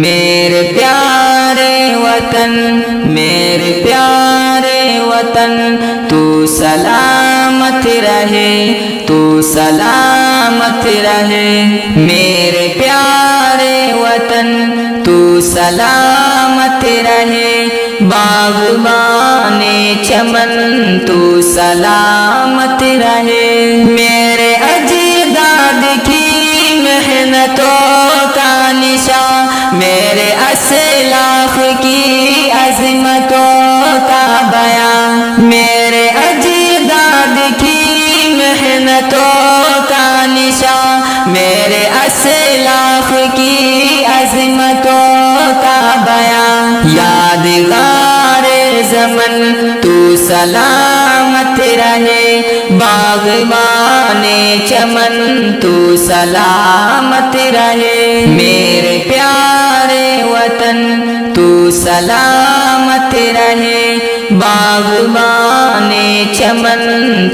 میرے پیارے وطن، میرے پیارے وطن، تو سلامت رہے، تو سلامت رہے۔ میرے پیارے وطن، تو سلامت رہے۔ باغبان چمن، تو سلامت رہے۔ میرے اجداد کی محنتوں کا نشان، میرے اسلاف کی عظمتوں کا بیان، میرے اجداد کی محنتوں کا نشان، میرے اسلاف کی عظمتوں کا بیان۔ یادگار زمن، تو سلامت رہے۔ باغبان چمن، تو سلامت رہے۔ میرے پیارے وطن، تو سلامت رہے۔ باغبان چمن،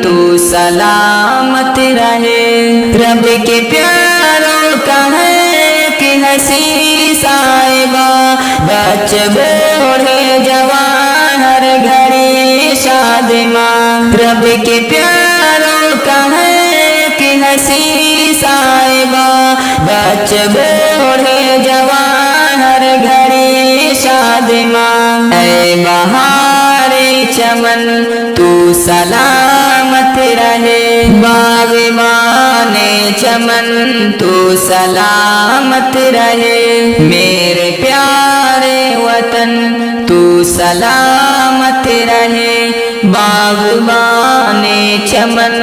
تو سلامت رہے۔ رب کے پیاروں کا ہے کہ ہنسی صاحبہ، بچے بوڑھے جوان ہر گھڑی شادماں۔ رب کے پیاروں کا ہے کہ ہنسی صاحبہ، بچے بوڑھے جوان ہر گھڑی شادماں۔ اے بہار چمن، تو سلامت رہے۔ باغبان چمن، تو سلامت رہے۔ میرے پیارے وطن، تو سلامت رہے۔ باغبان چمن،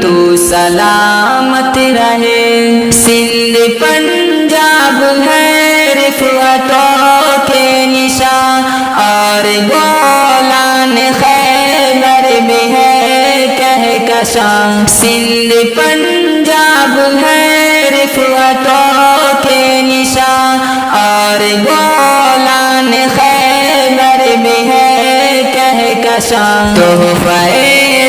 تو سلامت رہے۔ سندھ پنجاب ہے رفعتوں کے نشان، اور گولان خیبر بھی ہے کہکشاں۔ سندھ پنجاب ہے رفعتوں کے نشان، اور گولان خیبر بھی ہے کہکشاں۔ تحفہ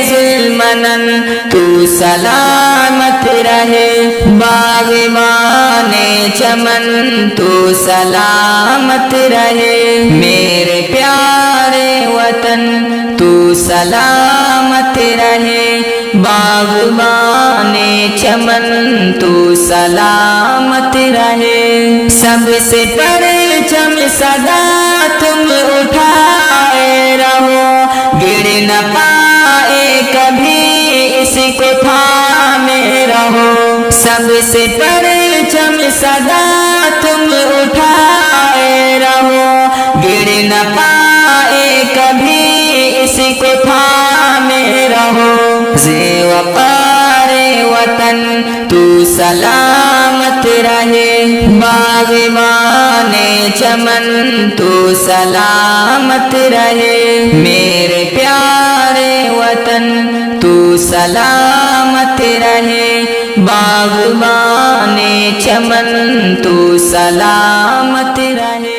ذوالمنن، تو سلامت رہے۔ باغبان چمن، تو سلامت رہے۔ میرے پیارے وطن، تو سلامت رہے۔ باغبان چمن، تو سلامت رہے۔ سب سے پرچم صدا تم اٹھائے رہو، گر نہ پائے کبھی اس کو تھامے رہو۔ سب سے پرچم صدا تم اٹھائے رہو، گر نہ پائے کبھی اس کو تھامے رہو۔ ذی وقار وطن، تو سلامت رہے۔ باغبان چمن، تو سلامت رہے۔ میرے پیارے وطن، تو سلامت رہے۔ باغبان چمن، تو سلامت رہے۔